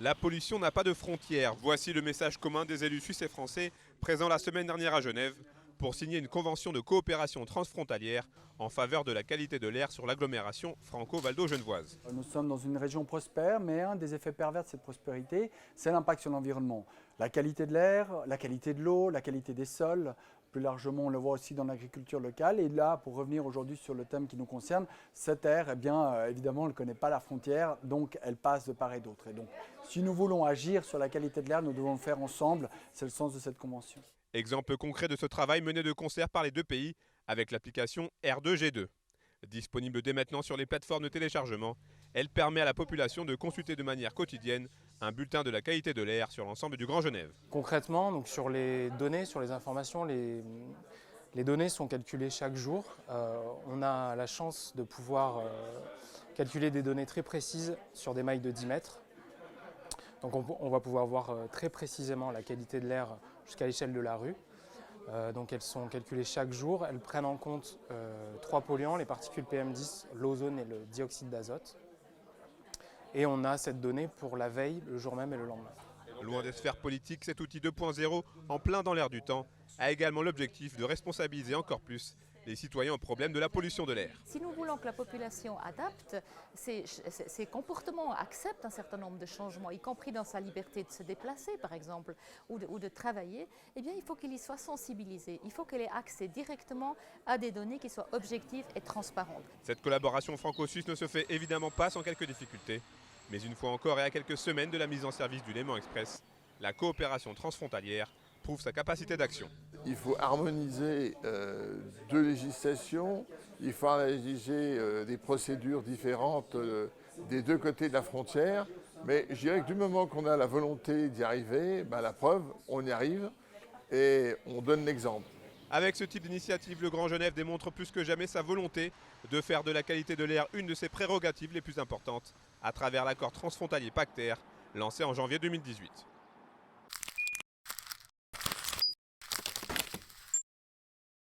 La pollution n'a pas de frontières. Voici le message commun des élus suisses et français présents la semaine dernière à Genève pour signer une convention de coopération transfrontalière en faveur de la qualité de l'air sur l'agglomération franco-valdo-genevoise. Nous sommes dans une région prospère, mais un des effets pervers de cette prospérité, c'est l'impact sur l'environnement. La qualité de l'air, la qualité de l'eau, la qualité des sols. Plus largement, on le voit aussi dans l'agriculture locale. Et là, pour revenir aujourd'hui sur le thème qui nous concerne, cette air, eh bien, évidemment, elle ne connaît pas la frontière, donc elle passe de part et d'autre. Et donc, si nous voulons agir sur la qualité de l'air, nous devons le faire ensemble. C'est le sens de cette convention. Exemple concret de ce travail mené de concert par les deux pays avec l'application R2G2. Disponible dès maintenant sur les plateformes de téléchargement, elle permet à la population de consulter de manière quotidienne un bulletin de la qualité de l'air sur l'ensemble du Grand Genève. Concrètement, donc sur les données, sur les informations, les données sont calculées chaque jour. On a la chance de pouvoir calculer des données très précises sur des mailles de 10 mètres. Donc on va pouvoir voir très précisément la qualité de l'air jusqu'à l'échelle de la rue. Donc elles sont calculées chaque jour. Elles prennent en compte 3 polluants, les particules PM10, l'ozone et le dioxyde d'azote. Et on a cette donnée pour la veille, le jour même et le lendemain. Loin des sphères politiques, cet outil 2.0, en plein dans l'air du temps, a également l'objectif de responsabiliser encore plus les citoyens au problème de la pollution de l'air. Si nous voulons que la population adapte ses comportements, accepte un certain nombre de changements, y compris dans sa liberté de se déplacer par exemple, ou de travailler, eh bien, il faut qu'il y soit sensibilisé. Il faut qu'elle ait accès directement à des données qui soient objectives et transparentes. Cette collaboration franco-suisse ne se fait évidemment pas sans quelques difficultés. Mais une fois encore et à quelques semaines de la mise en service du Léman Express, la coopération transfrontalière prouve sa capacité d'action. Il faut harmoniser deux législations, il faut harmoniser des procédures différentes des deux côtés de la frontière, mais je dirais que du moment qu'on a la volonté d'y arriver, la preuve, on y arrive et on donne l'exemple. Avec ce type d'initiative, le Grand Genève démontre plus que jamais sa volonté de faire de la qualité de l'air une de ses prérogatives les plus importantes à travers l'accord transfrontalier Pacte Air lancé en janvier 2018.